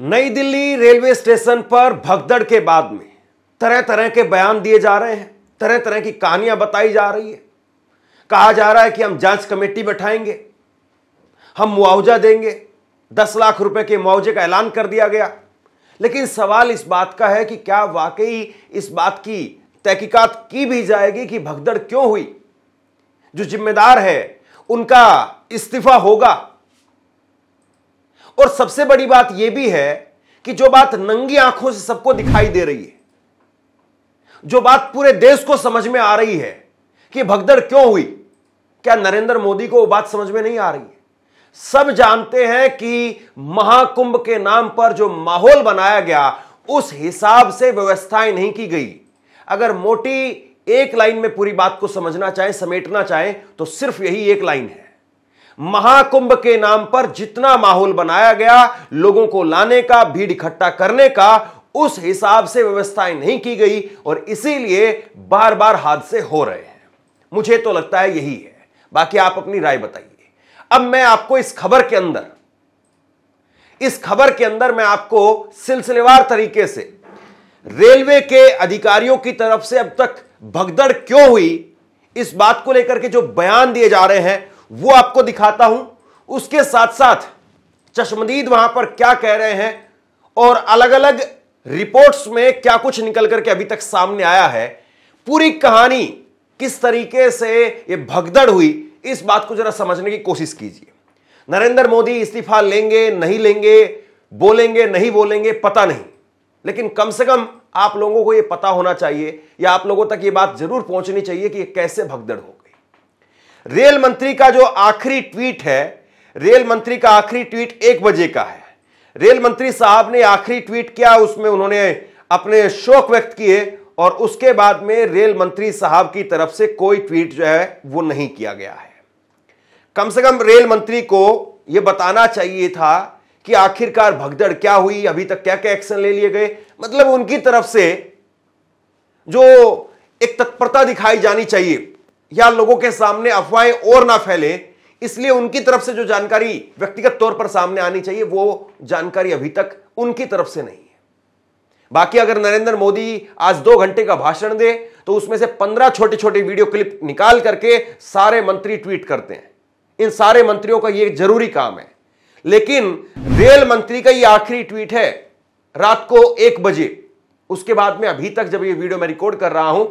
नई Delhi railway station पर भगदड़ के बाद में तरह तरह के बयान दिए जा रहे हैं, तरह तरह की कहानियां बताई जा रही है। कहा जा रहा है कि हम जांच कमेटी बैठाएंगे, हम मुआवजा देंगे, 10 लाख रुपए के मुआवजे का ऐलान कर दिया गया। लेकिन सवाल इस बात का है कि क्या वाकई इस बात की तहकीकात की भी जाएगी कि भगदड़ क्यों हुई, जो जिम्मेदार है उनका इस्तीफा होगा। और सबसे बड़ी बात यह भी है कि जो बात नंगी आंखों से सबको दिखाई दे रही है, जो बात पूरे देश को समझ में आ रही है कि भगदड़ क्यों हुई, क्या नरेंद्र मोदी को वो बात समझ में नहीं आ रही है? सब जानते हैं कि महाकुंभ के नाम पर जो माहौल बनाया गया उस हिसाब से व्यवस्थाएं नहीं की गई। अगर मोटी एक लाइन में पूरी बात को समझना चाहें, समेटना चाहें, तो सिर्फ यही एक लाइन है। महाकुंभ के नाम पर जितना माहौल बनाया गया लोगों को लाने का, भीड़ इकट्ठा करने का, उस हिसाब से व्यवस्थाएं नहीं की गई और इसीलिए बार बार हादसे हो रहे हैं। मुझे तो लगता है यही है, बाकी आप अपनी राय बताइए। अब मैं आपको इस खबर के अंदर मैं आपको सिलसिलेवार तरीके से रेलवे के अधिकारियों की तरफ से अब तक भगदड़ क्यों हुई, इस बात को लेकर के जो बयान दिए जा रहे हैं वो आपको दिखाता हूं। उसके साथ साथ चश्मदीद वहां पर क्या कह रहे हैं और अलग अलग रिपोर्ट्स में क्या कुछ निकल करके अभी तक सामने आया है, पूरी कहानी किस तरीके से ये भगदड़ हुई, इस बात को जरा समझने की कोशिश कीजिए। नरेंद्र मोदी इस्तीफा लेंगे नहीं लेंगे, बोलेंगे नहीं बोलेंगे, पता नहीं, लेकिन कम से कम आप लोगों को यह पता होना चाहिए या आप लोगों तक यह बात जरूर पहुंचनी चाहिए कि कैसे भगदड़ हो गई। रेल मंत्री का जो आखिरी ट्वीट है, रेल मंत्री का आखिरी ट्वीट 1 बजे का है। रेल मंत्री साहब ने आखिरी ट्वीट किया, उसमें उन्होंने अपने शोक व्यक्त किए और उसके बाद में रेल मंत्री साहब की तरफ से कोई ट्वीट जो है वो नहीं किया गया है। कम से कम रेल मंत्री को यह बताना चाहिए था कि आखिरकार भगदड़ क्या हुई, अभी तक क्या क्या एक्शन ले लिए गए। मतलब उनकी तरफ से जो एक तत्परता दिखाई जानी चाहिए या लोगों के सामने अफवाहें और ना फैले, इसलिए उनकी तरफ से जो जानकारी व्यक्तिगत तौर पर सामने आनी चाहिए वो जानकारी अभी तक उनकी तरफ से नहीं है। बाकी अगर नरेंद्र मोदी आज 2 घंटे का भाषण दे तो उसमें से 15 छोटे छोटे वीडियो क्लिप निकाल करके सारे मंत्री ट्वीट करते हैं। इन सारे मंत्रियों का यह जरूरी काम है। लेकिन रेल मंत्री का यह आखिरी ट्वीट है रात को 1 बजे। उसके बाद में अभी तक जब यह वीडियो मैं रिकॉर्ड कर रहा हूं,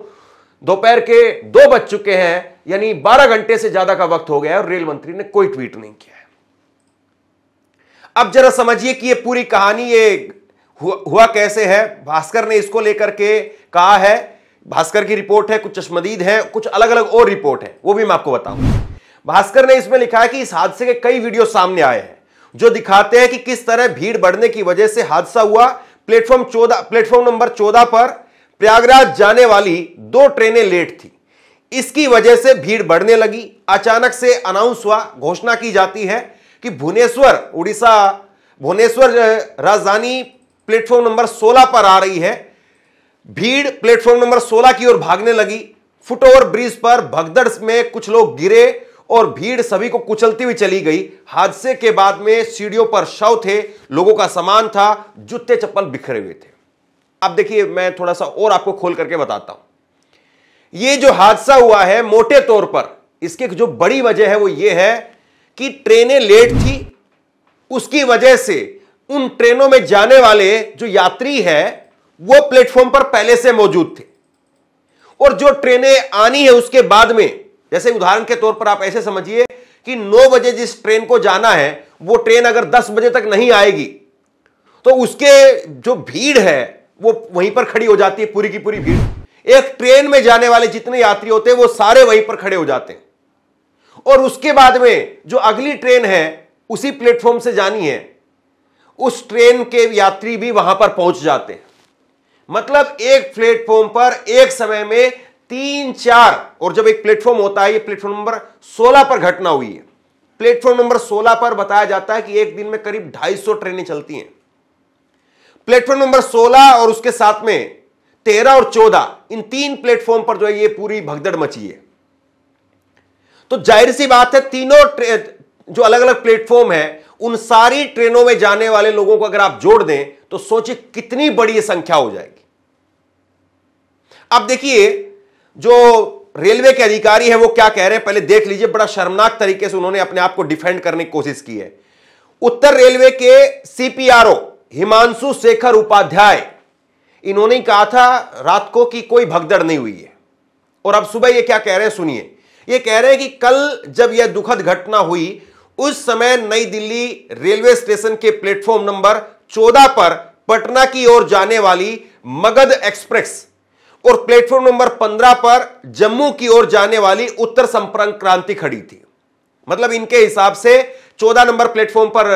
दोपहर के 2 बज चुके हैं, यानी 12 घंटे से ज्यादा का वक्त हो गया है और रेल मंत्री ने कोई ट्वीट नहीं किया है। अब जरा समझिए कि यह पूरी कहानी ये हुआ कैसे है। भास्कर ने इसको लेकर के कहा है, भास्कर की रिपोर्ट है, कुछ चश्मदीद है, कुछ अलग अलग और रिपोर्ट है, वो भी मैं आपको बताऊंगा। भास्कर ने इसमें लिखा है कि इस हादसे के कई वीडियो सामने आए हैं जो दिखाते हैं कि किस तरह भीड़ बढ़ने की वजह से हादसा हुआ। प्लेटफॉर्म नंबर 14 पर प्रयागराज जाने वाली 2 ट्रेनें लेट थी, इसकी वजह से भीड़ बढ़ने लगी। अचानक से अनाउंस हुआ, घोषणा की जाती है कि भुवनेश्वर राजधानी प्लेटफॉर्म नंबर 16 पर आ रही है। भीड़ प्लेटफॉर्म नंबर 16 की ओर भागने लगी। फुटओवर ब्रिज पर भगदड़ में कुछ लोग गिरे और भीड़ सभी को कुचलती हुई चली गई। हादसे के बाद में सीढ़ियों पर शव थे, लोगों का सामान था, जूते चप्पल बिखरे हुए थे। अब देखिए, मैं थोड़ा सा और आपको खोल करके बताता हूं। यह जो हादसा हुआ है मोटे तौर पर इसकी जो बड़ी वजह है वो ये है कि ट्रेनें लेट थी। उसकी वजह से उन ट्रेनों में जाने वाले जो यात्री है वो प्लेटफॉर्म पर पहले से मौजूद थे और जो ट्रेनें आनी है उसके बाद में, जैसे उदाहरण के तौर पर आप ऐसे समझिए कि 9 बजे जिस ट्रेन को जाना है वो ट्रेन अगर 10 बजे तक नहीं आएगी तो उसके जो भीड़ है वो वहीं पर खड़ी हो जाती है, पूरी की पूरी भीड़। एक ट्रेन में जाने वाले जितने यात्री होते हैं वो सारे वहीं पर खड़े हो जाते हैं और उसके बाद में जो अगली ट्रेन है उसी प्लेटफॉर्म से जानी है, उस ट्रेन के यात्री भी वहां पर पहुंच जाते हैं। मतलब एक प्लेटफॉर्म पर एक समय में 3-4, और जब एक प्लेटफॉर्म होता है, ये प्लेटफॉर्म नंबर 16 पर घटना हुई है। प्लेटफॉर्म नंबर 16 पर बताया जाता है कि एक दिन में करीब 250 ट्रेनें चलती हैं। प्लेटफॉर्म नंबर 16 और उसके साथ में 13 और 14, इन 3 प्लेटफॉर्म पर जो है ये पूरी भगदड़ मची है। तो जाहिर सी बात है तीनों जो अलग अलग प्लेटफॉर्म है उन सारी ट्रेनों में जाने वाले लोगों को अगर आप जोड़ दें तो सोचिए कितनी बड़ी यह संख्या हो जाएगी। अब देखिए जो रेलवे के अधिकारी हैं वो क्या कह रहे हैं, पहले देख लीजिए। बड़ा शर्मनाक तरीके से उन्होंने अपने आप को डिफेंड करने की कोशिश की है। उत्तर रेलवे के सीपीआरओ हिमांशु शेखर उपाध्याय, इन्होंने कहा था रात को कि कोई भगदड़ नहीं हुई है, और अब सुबह ये क्या कह रहे हैं सुनिए। ये कह रहे हैं कि कल जब यह दुखद घटना हुई उस समय नई दिल्ली रेलवे स्टेशन के प्लेटफॉर्म नंबर 14 पर पटना की ओर जाने वाली मगध एक्सप्रेस और प्लेटफॉर्म नंबर 15 पर जम्मू की ओर जाने वाली उत्तर संपर्क क्रांति खड़ी थी। मतलब इनके हिसाब से 14 नंबर प्लेटफॉर्म पर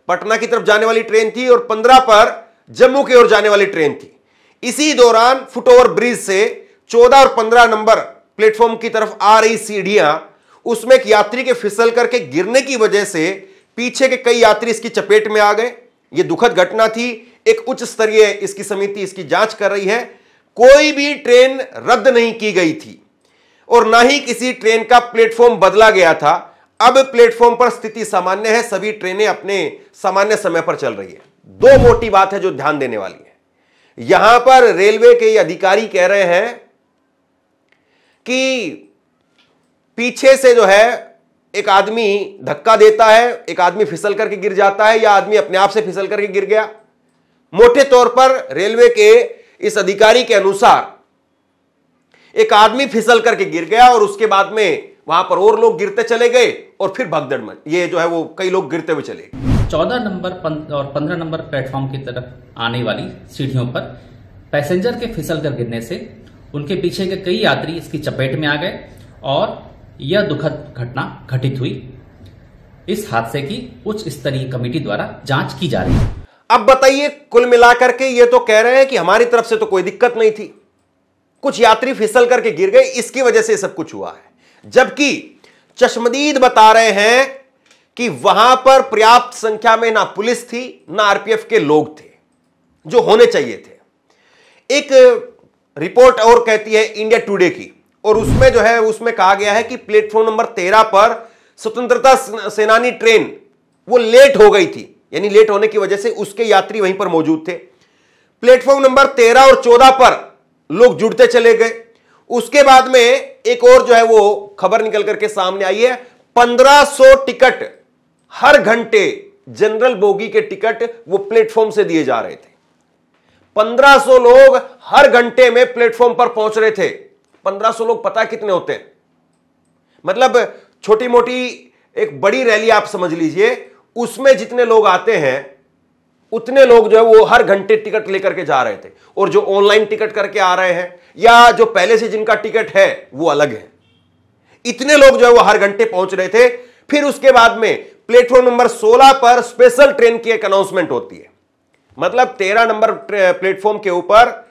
पटना की तरफ जाने वाली ट्रेन थी और 15 पर जम्मू की ओर जाने वाली ट्रेन थी। इसी दौरान फुटओवर ब्रिज से 14 और 15 नंबर प्लेटफॉर्म की तरफ आ रही सीढ़ियां, उसमें एक यात्री के फिसल करके गिरने की वजह से पीछे के कई यात्री इसकी चपेट में आ गए। यह दुखद घटना थी। एक उच्च स्तरीय इसकी समिति इसकी जांच कर रही है। कोई भी ट्रेन रद्द नहीं की गई थी और ना ही किसी ट्रेन का प्लेटफॉर्म बदला गया था। अब प्लेटफॉर्म पर स्थिति सामान्य है, सभी ट्रेनें अपने सामान्य समय पर चल रही है। दो मोटी बात है जो ध्यान देने वाली है। यहां पर रेलवे के अधिकारी कह रहे हैं कि पीछे से जो है एक आदमी धक्का देता है, एक आदमी फिसल करके गिर जाता है, या आदमी अपने आप से फिसल करके गिर गया। मोटे तौर पर रेलवे के इस अधिकारी के अनुसार एक आदमी फिसल करके गिर गया और उसके बाद में वहां पर और लोग गिरते चले गए और फिर भगदड़ में ये जो है वो कई लोग गिरते हुए चले गए। 14 नंबर और 15 नंबर प्लेटफॉर्म की तरफ आने वाली सीढ़ियों पर पैसेंजर के फिसल कर गिरने से उनके पीछे के कई यात्री इसकी चपेट में आ गए और यह दुखद घटना घटित हुई। इस हादसे की उच्च स्तरीय कमेटी द्वारा जांच की जा रही है। अब बताइए, कुल मिलाकर के ये तो कह रहे हैं कि हमारी तरफ से तो कोई दिक्कत नहीं थी, कुछ यात्री फिसल करके गिर गए, इसकी वजह से सब कुछ हुआ है। जबकि चश्मदीद बता रहे हैं कि वहां पर पर्याप्त संख्या में ना पुलिस थी ना आरपीएफ के लोग थे जो होने चाहिए थे। एक रिपोर्ट और कहती है इंडिया टुडे की, और उसमें जो है उसमें कहा गया है कि प्लेटफॉर्म नंबर 13 पर स्वतंत्रता सेनानी ट्रेन वो लेट हो गई थी, यानी लेट होने की वजह से उसके यात्री वहीं पर मौजूद थे। प्लेटफॉर्म नंबर 13 और 14 पर लोग जुड़ते चले गए। उसके बाद में एक और जो है वो खबर निकल करके सामने आई है, 1500 टिकट हर घंटे जनरल बोगी के टिकट वो प्लेटफॉर्म से दिए जा रहे थे। 1500 लोग हर घंटे में प्लेटफॉर्म पर पहुंच रहे थे। 1500 लोग पता है कितने होते हैं? मतलब छोटी मोटी एक बड़ी रैली आप समझ लीजिए, उसमें जितने लोग आते हैं उतने लोग जो है वो हर घंटे टिकट लेकर के जा रहे थे। और जो ऑनलाइन टिकट करके आ रहे हैं या जो पहले से जिनका टिकट है वो अलग है। इतने लोग जो है वो हर घंटे पहुंच रहे थे। फिर उसके बाद में प्लेटफॉर्म नंबर 16 पर स्पेशल ट्रेन की एक अनाउंसमेंट होती है। मतलब 13 नंबर प्लेटफॉर्म के ऊपर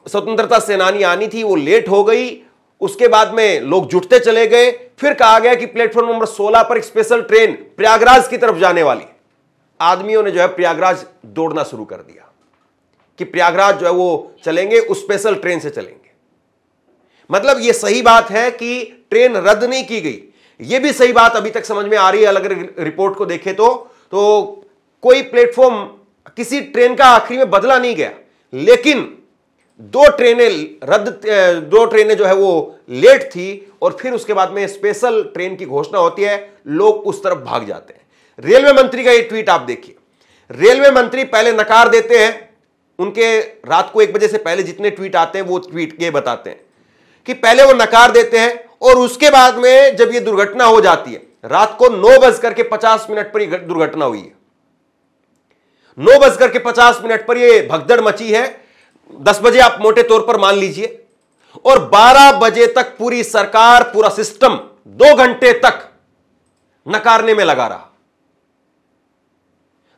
स्वतंत्रता सेनानी आनी थी, वो लेट हो गई। उसके बाद में लोग जुटते चले गए। फिर कहा गया कि प्लेटफॉर्म नंबर 16 पर एक स्पेशल ट्रेन प्रयागराज की तरफ जाने वाली। आदमियों ने जो है प्रयागराज दौड़ना शुरू कर दिया कि प्रयागराज जो है वो चलेंगे, उस स्पेशल ट्रेन से चलेंगे। मतलब यह सही बात है कि ट्रेन रद्द नहीं की गई। यह भी सही बात अभी तक समझ में आ रही है। अगर रिपोर्ट को देखें तो कोई प्लेटफॉर्म किसी ट्रेन का आखिरी में बदला नहीं गया, लेकिन दो ट्रेनें जो है वो लेट थी और फिर उसके बाद में स्पेशल ट्रेन की घोषणा होती है, लोग उस तरफ भाग जाते हैं। रेलवे मंत्री का ये ट्वीट आप देखिए। रेलवे मंत्री पहले नकार देते हैं, उनके रात को 1 बजे से पहले जितने ट्वीट आते हैं वो ट्वीट के बताते हैं कि पहले वो नकार देते हैं और उसके बाद में जब ये दुर्घटना हो जाती है, रात को 9:50 पर यह दुर्घटना हुई है। 9:50 पर यह भगदड़ मची है। 10 बजे आप मोटे तौर पर मान लीजिए, और 12 बजे तक पूरी सरकार, पूरा सिस्टम 2 घंटे तक नकारने में लगा रहा।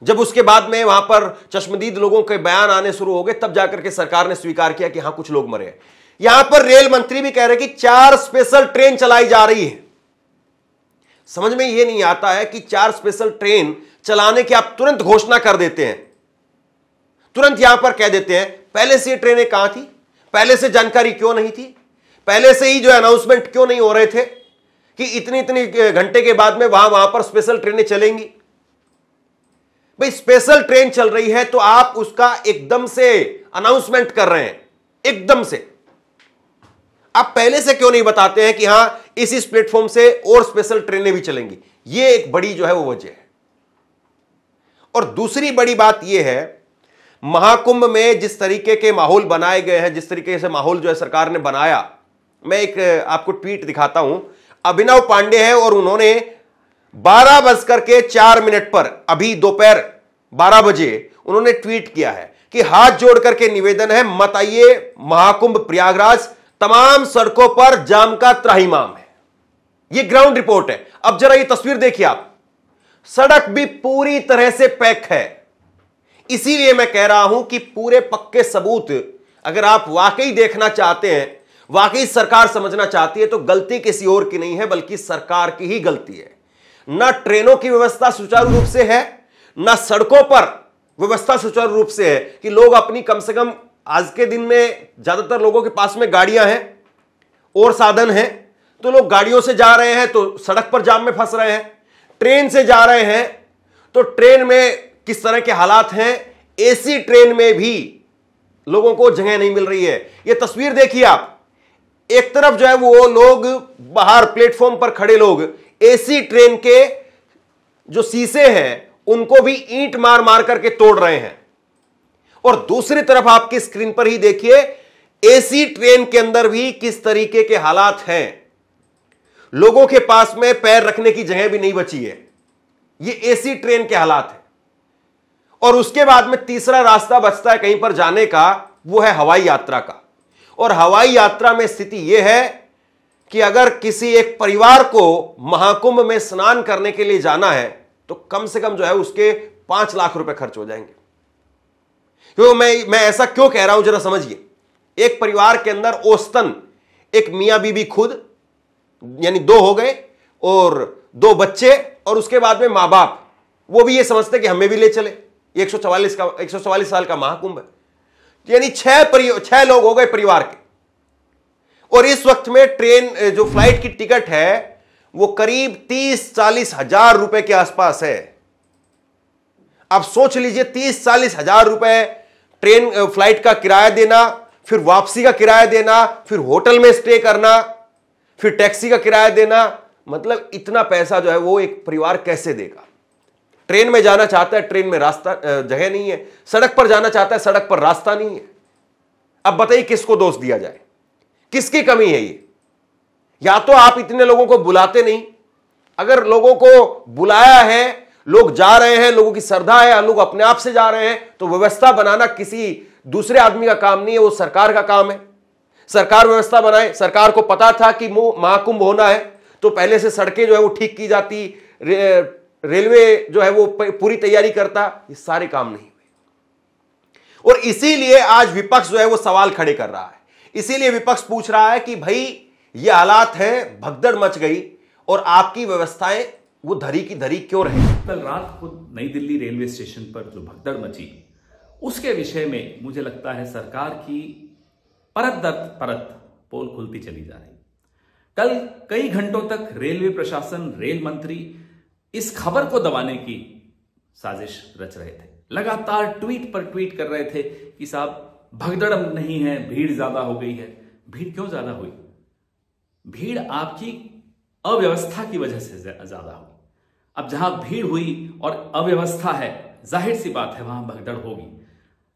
जब उसके बाद में वहां पर चश्मदीद लोगों के बयान आने शुरू हो गए, तब जाकर के सरकार ने स्वीकार किया कि हां कुछ लोग मरे हैं। यहां पर रेल मंत्री भी कह रहे हैं कि 4 स्पेशल ट्रेन चलाई जा रही है। समझ में यह नहीं आता है कि 4 स्पेशल ट्रेन चलाने की आप तुरंत घोषणा कर देते हैं, तुरंत यहां पर कह देते हैं। पहले से ये ट्रेनें कहां थी? पहले से जानकारी क्यों नहीं थी? पहले से ही जो अनाउंसमेंट क्यों नहीं हो रहे थे कि इतनी इतनी घंटे के बाद में वहां पर स्पेशल ट्रेनें चलेंगी? भाई स्पेशल ट्रेन चल रही है तो आप उसका एकदम से अनाउंसमेंट कर रहे हैं, एकदम से आप पहले से क्यों नहीं बताते हैं कि हां इस प्लेटफॉर्म से और स्पेशल ट्रेनें भी चलेंगी? यह एक बड़ी जो है वो वजह है। और दूसरी बड़ी बात यह है, महाकुंभ में जिस तरीके के माहौल बनाए गए हैं, जिस तरीके से माहौल जो है सरकार ने बनाया, मैं एक आपको ट्वीट दिखाता हूं। अभिनव पांडे है और उन्होंने 12:04 पर अभी दोपहर 12 बजे उन्होंने ट्वीट किया है कि हाथ जोड़ करके निवेदन है, मत आइए महाकुंभ प्रयागराज, तमाम सड़कों पर जाम का त्राहिमाम है। यह ग्राउंड रिपोर्ट है। अब जरा यह तस्वीर देखिए आप, सड़क भी पूरी तरह से पैक है। इसीलिए मैं कह रहा हूं कि पूरे पक्के सबूत अगर आप वाकई देखना चाहते हैं, वाकई सरकार समझना चाहती है, तो गलती किसी और की नहीं है बल्कि सरकार की ही गलती है। ना ट्रेनों की व्यवस्था सुचारू रूप से है, ना सड़कों पर व्यवस्था सुचारू रूप से है कि लोग अपनी, कम से कम आज के दिन में ज्यादातर लोगों के पास में गाड़ियां हैं और साधन हैं, तो लोग गाड़ियों से जा रहे हैं तो सड़क पर जाम में फंस रहे हैं। ट्रेन से जा रहे हैं तो ट्रेन में किस तरह के हालात हैं, एसी ट्रेन में भी लोगों को जगह नहीं मिल रही है। यह तस्वीर देखिए आप, एक तरफ जो है वो लोग बाहर प्लेटफॉर्म पर खड़े लोग एसी ट्रेन के जो शीशे हैं उनको भी ईंट मार मार करके तोड़ रहे हैं, और दूसरी तरफ आपकी स्क्रीन पर ही देखिए एसी ट्रेन के अंदर भी किस तरीके के हालात हैं। लोगों के पास में पैर रखने की जगह भी नहीं बची है। ये एसी ट्रेन के हालात है। और उसके बाद में तीसरा रास्ता बचता है कहीं पर जाने का, वो है हवाई यात्रा का। और हवाई यात्रा में स्थिति यह है कि अगर किसी एक परिवार को महाकुंभ में स्नान करने के लिए जाना है तो कम से कम जो है उसके 5 लाख रुपए खर्च हो जाएंगे। क्यों मैं ऐसा क्यों कह रहा हूं, जरा समझिए। एक परिवार के अंदर औसतन एक मियां बीबी खुद, यानी 2 हो गए, और 2 बच्चे, और उसके बाद में मां बाप, वो भी ये समझते कि हमें भी ले चले। 144 साल का महाकुंभ है, यानी 6 लोग हो गए परिवार के। और इस वक्त में ट्रेन जो फ्लाइट की टिकट है वो करीब 30-40 हजार रुपए के आसपास है। अब सोच लीजिए 30-40 हजार रुपए ट्रेन फ्लाइट का किराया देना, फिर वापसी का किराया देना, फिर होटल में स्टे करना, फिर टैक्सी का किराया देना, मतलब इतना पैसा जो है वो एक परिवार कैसे देगा? ट्रेन में जाना चाहता है, ट्रेन में रास्ता जगह नहीं है, सड़क पर जाना चाहता है, सड़क पर रास्ता नहीं है। अब बताइए किसको दोष दिया जाए, किसकी कमी है ये? या तो आप इतने लोगों को बुलाते नहीं, अगर लोगों को बुलाया है, लोग जा रहे हैं, लोगों की श्रद्धा है, लोग अपने आप से जा रहे हैं, तो व्यवस्था बनाना किसी दूसरे आदमी का काम नहीं है, वो सरकार का काम है। सरकार व्यवस्था बनाए। सरकार को पता था कि महाकुंभ होना है तो पहले से सड़कें जो है वो ठीक की जाती, रेलवे जो है वो पूरी तैयारी करता। ये सारे काम नहीं हुए, और इसीलिए आज विपक्ष जो है वो सवाल खड़े कर रहा है। इसीलिए विपक्ष पूछ रहा है कि भाई ये हालात हैं, भगदड़ मच गई और आपकी व्यवस्थाएं वो धरी की धरी क्यों रही? कल रात को नई दिल्ली रेलवे स्टेशन पर जो भगदड़ मची, उसके विषय में मुझे लगता है सरकार की परत दर परत पोल खुलती चली जा रही। कल कई घंटों तक रेलवे प्रशासन, रेल मंत्री इस खबर को दबाने की साजिश रच रहे थे। लगातार ट्वीट पर ट्वीट कर रहे थे कि साहब भगदड़ नहीं है, भीड़ ज्यादा हो गई है। भीड़ क्यों ज्यादा हुई? भीड़ आपकी अव्यवस्था की वजह से ज्यादा हुई। अब जहां भीड़ हुई और अव्यवस्था है, जाहिर सी बात है वहां भगदड़ होगी।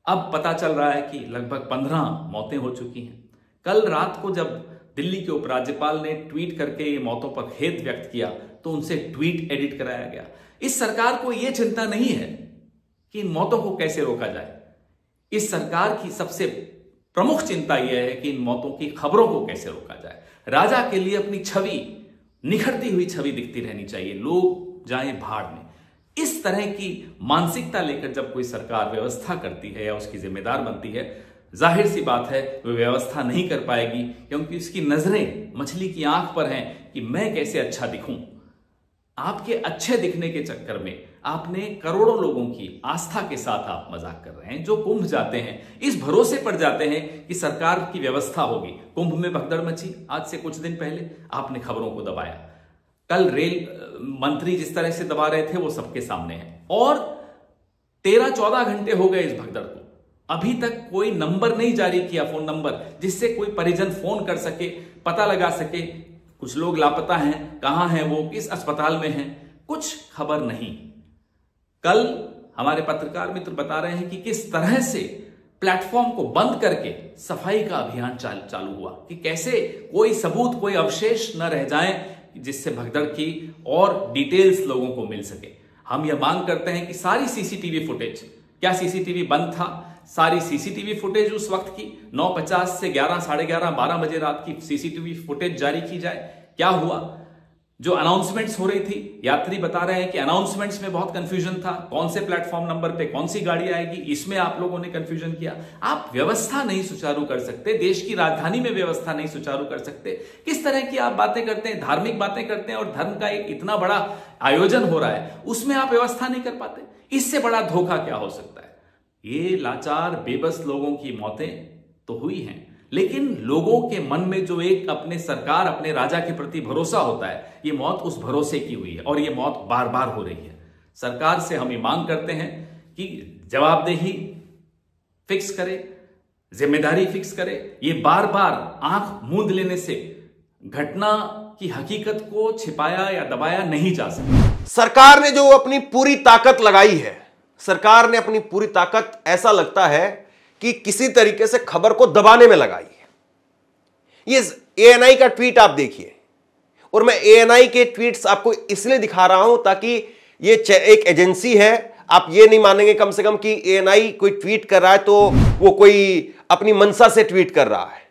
अब पता चल रहा है कि लगभग 15 मौतें हो चुकी हैं। कल रात को जब दिल्ली के उपराज्यपाल ने ट्वीट करके ये मौतों पर खेद व्यक्त किया तो उनसे ट्वीट एडिट कराया गया। इस सरकार को यह चिंता नहीं है कि इन मौतों को कैसे रोका जाए। इस सरकार की सबसे प्रमुख चिंता यह है कि इन मौतों की खबरों को कैसे रोका जाए। राजा के लिए अपनी छवि, निखरती हुई छवि दिखती रहनी चाहिए, लोग जाएं भाड़ में। इस तरह की मानसिकता लेकर जब कोई सरकार व्यवस्था करती है या उसकी जिम्मेदार बनती है, जाहिर सी बात है वो व्यवस्था नहीं कर पाएगी, क्योंकि उसकी नजरें मछली की आंख पर हैं कि मैं कैसे अच्छा दिखूं। आपके अच्छे दिखने के चक्कर में आपने करोड़ों लोगों की आस्था के साथ आप मजाक कर रहे हैं, जो कुंभ जाते हैं इस भरोसे पर जाते हैं कि सरकार की व्यवस्था होगी। कुंभ में भगदड़ मची आज से कुछ दिन पहले, आपने खबरों को दबाया। कल रेल मंत्री जिस तरह से दबा रहे थे वो सबके सामने है। और 13-14 घंटे हो गए इस भगदड़ को, अभी तक कोई नंबर नहीं जारी किया, फोन नंबर जिससे कोई परिजन फोन कर सके, पता लगा सके। कुछ लोग लापता हैं, कहां हैं वो, किस अस्पताल में हैं, कुछ खबर नहीं। कल हमारे पत्रकार मित्र बता रहे हैं कि किस तरह से प्लेटफॉर्म को बंद करके सफाई का अभियान चालू हुआ, कि कैसे कोई सबूत, कोई अवशेष न रह जाए जिससे भगदड़ की और डिटेल्स लोगों को मिल सके। हम यह मांग करते हैं कि सारी सीसीटीवी फुटेज, क्या सीसीटीवी बंद था, सारी सीसीटीवी फुटेज उस वक्त की 9:50 से 11, साढ़े 11, 12 बजे रात की सीसीटीवी फुटेज जारी की जाए। क्या हुआ, जो अनाउंसमेंट्स हो रही थी, यात्री बता रहे हैं कि अनाउंसमेंट्स में बहुत कंफ्यूजन था, कौन से प्लेटफॉर्म नंबर पे कौन सी गाड़ी आएगी, इसमें आप लोगों ने कंफ्यूजन किया। आप व्यवस्था नहीं सुचारू कर सकते, देश की राजधानी में व्यवस्था नहीं सुचारू कर सकते, किस तरह की आप बातें करते हैं, धार्मिक बातें करते हैं, और धर्म का एक इतना बड़ा आयोजन हो रहा है, उसमें आप व्यवस्था नहीं कर पाते। इससे बड़ा धोखा क्या हो सकता है। ये लाचार बेबस लोगों की मौतें तो हुई हैं, लेकिन लोगों के मन में जो एक अपने सरकार, अपने राजा के प्रति भरोसा होता है, ये मौत उस भरोसे की हुई है, और ये मौत बार बार हो रही है। सरकार से हम ये मांग करते हैं कि जवाबदेही फिक्स करे, जिम्मेदारी फिक्स करे। ये बार बार आंख मूंद लेने से घटना की हकीकत को छिपाया या दबाया नहीं जा सकता। सरकार ने जो अपनी पूरी ताकत लगाई है, सरकार ने अपनी पूरी ताकत, ऐसा लगता है कि किसी तरीके से खबर को दबाने में लगाई है। ये एएनआई का ट्वीट आप देखिए, और मैं एएनआई के ट्वीट्स आपको इसलिए दिखा रहा हूं ताकि ये एक एजेंसी है, आप ये नहीं मानेंगे कम से कम कि एएनआई कोई ट्वीट कर रहा है तो वो कोई अपनी मंशा से ट्वीट कर रहा है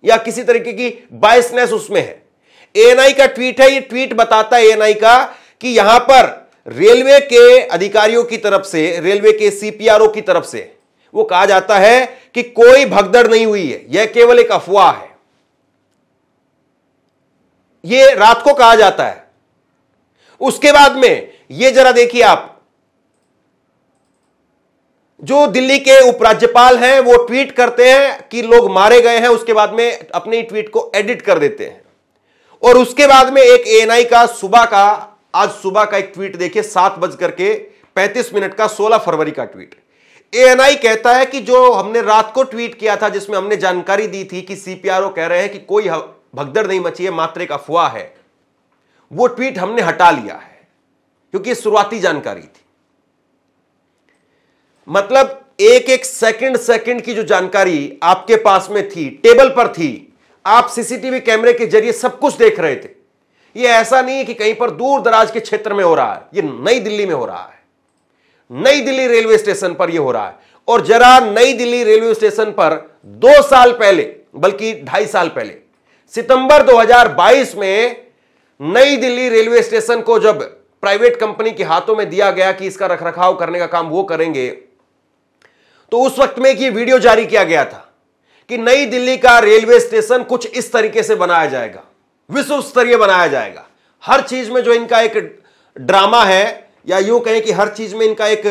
या किसी तरीके की बायसनेस उसमें है। एएनआई का ट्वीट है, ये ट्वीट बताता है एएनआई का कि यहां पर रेलवे के अधिकारियों की तरफ से, रेलवे के सीपीआरओ की तरफ से वो कहा जाता है कि कोई भगदड़ नहीं हुई है, यह केवल एक अफवाह है। यह रात को कहा जाता है। उसके बाद में यह जरा देखिए आप, जो दिल्ली के उपराज्यपाल हैं वो ट्वीट करते हैं कि लोग मारे गए हैं, उसके बाद में अपने ट्वीट को एडिट कर देते हैं। और उसके बाद में एक एएनआई का आज सुबह का एक ट्वीट देखिए, 7:35 का 16 फरवरी का ट्वीट। एएनआई कहता है कि जो हमने रात को ट्वीट किया था, जिसमें हमने जानकारी दी थी कि सीपीआरओ कह रहे हैं कि कोई भगदड़ नहीं मची है, मात्र एक अफवाह है, वो ट्वीट हमने हटा लिया है क्योंकि शुरुआती जानकारी थी। मतलब एक सेकंड की जो जानकारी आपके पास में थी, टेबल पर थी, आप सीसीटीवी कैमरे के जरिए सब कुछ देख रहे थे। ये ऐसा नहीं है कि कहीं पर दूर दराज के क्षेत्र में हो रहा है, ये नई दिल्ली में हो रहा है, नई दिल्ली रेलवे स्टेशन पर यह हो रहा है। और जरा नई दिल्ली रेलवे स्टेशन पर 2 साल पहले, बल्कि 2.5 साल पहले, सितंबर 2022 में नई दिल्ली रेलवे स्टेशन को जब प्राइवेट कंपनी के हाथों में दिया गया कि इसका रखरखाव करने का काम वो करेंगे, तो उस वक्त में एक ये वीडियो जारी किया गया था कि नई दिल्ली का रेलवे स्टेशन कुछ इस तरीके से बनाया जाएगा, विश्व स्तरीय बनाया जाएगा। हर चीज में जो इनका एक ड्रामा है, या यूं कहें कि हर चीज में इनका एक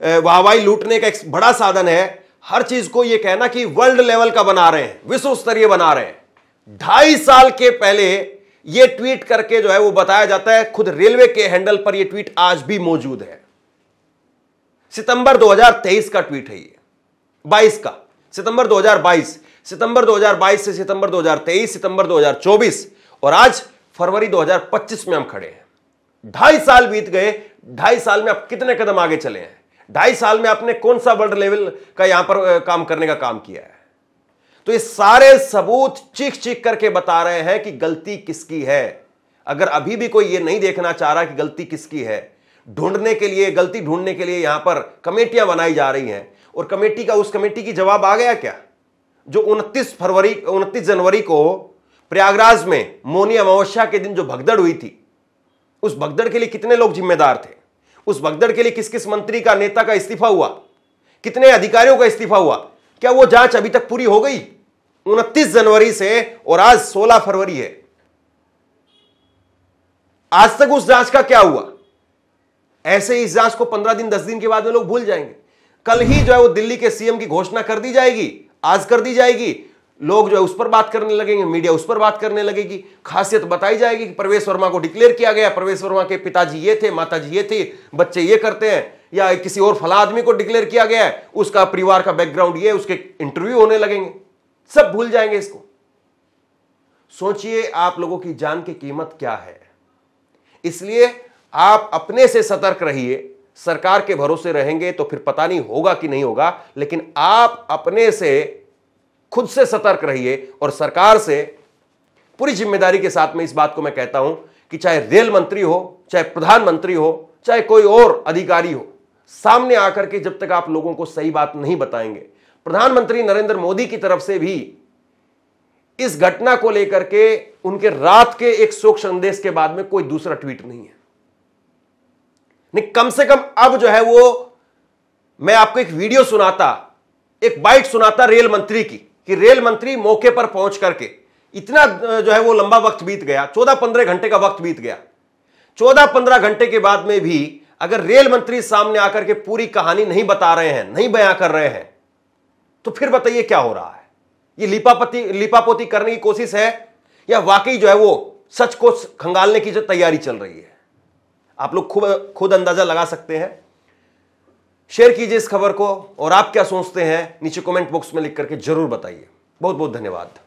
वाहवाही लूटने का एक बड़ा साधन है, हर चीज को यह कहना कि वर्ल्ड लेवल का बना रहे हैं, विश्व स्तरीय बना रहे हैं। 2.5 साल के पहले यह ट्वीट करके जो है वो बताया जाता है, खुद रेलवे के हैंडल पर यह ट्वीट आज भी मौजूद है। सितंबर 2023 का ट्वीट है ये, 22 का, सितंबर 2022 से सितंबर 2023, सितंबर 2024, और आज फरवरी 2025 में हम खड़े हैं। 2.5 साल बीत गए। 2.5 साल में आप कितने कदम आगे चले हैं? 2.5 साल में आपने कौन सा वर्ल्ड लेवल का यहां पर काम करने का काम किया है? तो ये सारे सबूत चीख करके बता रहे हैं कि गलती किसकी है। अगर अभी भी कोई ये नहीं देखना चाह रहा कि गलती किसकी है, गलती ढूंढने के लिए यहां पर कमेटियां बनाई जा रही हैं, और उस कमेटी की जवाब आ गया क्या? जो 29 जनवरी को प्रयागराज में मौनी अमावस्या के दिन जो भगदड़ हुई थी, उस भगदड़ के लिए कितने लोग जिम्मेदार थे? उस भगदड़ के लिए किस किस मंत्री का, नेता का इस्तीफा हुआ? कितने अधिकारियों का इस्तीफा हुआ? क्या वो जांच अभी तक पूरी हो गई? 29 जनवरी से और आज 16 फरवरी है, आज तक उस जांच का क्या हुआ? ऐसे ही इस जांच को 15 दिन 10 दिन के बाद में लोग भूल जाएंगे। कल ही जो है वो दिल्ली के सीएम की घोषणा कर दी जाएगी, आज कर दी जाएगी, लोग जो है उस पर बात करने लगेंगे, मीडिया उस पर बात करने लगेगी, खासियत बताई जाएगी कि प्रवेश वर्मा को डिक्लेयर किया गया, प्रवेश वर्मा के पिताजी ये थे, माताजी ये थे, बच्चे ये करते हैं, या किसी और फला आदमी को डिक्लेयर किया गया है, उसका परिवार का बैकग्राउंड ये, उसके इंटरव्यू होने लगेंगे, सब भूल जाएंगे इसको। सोचिए आप लोगों की जान की कीमत क्या है। इसलिए आप अपने से सतर्क रहिए। सरकार के भरोसे रहेंगे तो फिर पता नहीं होगा कि नहीं होगा, लेकिन आप अपने से खुद से सतर्क रहिए और सरकार से पूरी जिम्मेदारी के साथ में इस बात को मैं कहता हूं कि चाहे रेल मंत्री हो, चाहे प्रधानमंत्री हो, चाहे कोई और अधिकारी हो, सामने आकर के जब तक आप लोगों को सही बात नहीं बताएंगे। प्रधानमंत्री नरेंद्र मोदी की तरफ से भी इस घटना को लेकर के उनके रात के एक शोक संदेश के बाद में कोई दूसरा ट्वीट नहीं है। नहीं, कम से कम अब जो है वो मैं आपको एक वीडियो सुनाता, एक बाइट सुनाता रेल मंत्री की, कि रेल मंत्री मौके पर पहुंच करके इतना जो है वो लंबा वक्त बीत गया, 14-15 घंटे का वक्त बीत गया। 14-15 घंटे के बाद में भी अगर रेल मंत्री सामने आकर के पूरी कहानी नहीं बता रहे हैं, नहीं बयां कर रहे हैं, तो फिर बताइए क्या हो रहा है। ये लिपापोती करने की कोशिश है या वाकई जो है वो सच को खंगालने की जो तैयारी चल रही है। आप लोग खुद अंदाजा लगा सकते हैं। शेयर कीजिए इस खबर को और आप क्या सोचते हैं नीचे कमेंट बॉक्स में लिख करके जरूर बताइए। बहुत बहुत धन्यवाद।